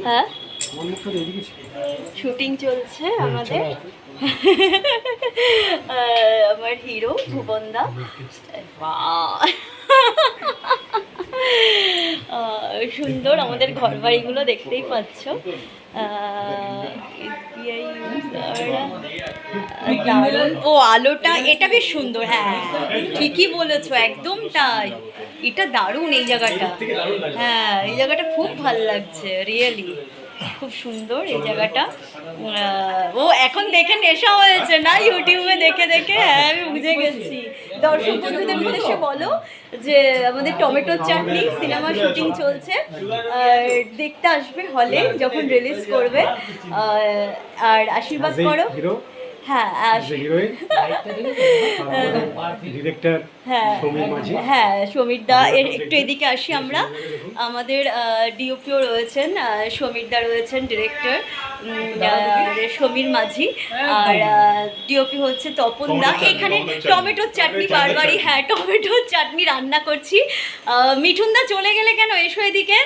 হ্যাঁ, শুটিং চলছে আমাদের। আমার হিরো ভুবনদা। সুন্দর আমাদের ঘর বাড়িগুলো দেখতেই পাচ্ছ। SBI দারুণ। ও আলোটা এটা বেশ সুন্দর, হ্যাঁ ঠিকই বলেছো, একদম তাই। এটা দারুণ এই জায়গাটা, হ্যাঁ এই জায়গাটা খুব ভালো লাগছে, রিয়েলি খুব সুন্দর এই জায়গাটা। ও এখন দেখে নেশা হয়েছে না ইউটিউবে দেখে দেখে, হ্যাঁ আমি বুঝে গেছি। দর্শক বন্ধুদের উদ্দেশ্যে বলো যে আমাদের টমেটোর চাটনি সিনেমা শুটিং চলছে, দেখতে আসবে হলে যখন রিলিজ করবে, আর আশীর্বাদ করো। হ্যাঁ ডিরেক্টর হ্যাঁ সমীর মাঝি। হ্যাঁ সমীর দা, একটু এদিকে আসি আমরা। আমাদের ডিওপিও রয়েছেন, সমীর দা রয়েছেন ডিরেক্টর, সমীর মাঝি, আর ডিওপি হচ্ছে তপন দা। এখানে টমেটোর চাটনি বারবারই, হ্যাঁ টমেটোর চাটনি রান্না করছি। মিঠুন দা চলে গেলে কেন, এসো এদিকে।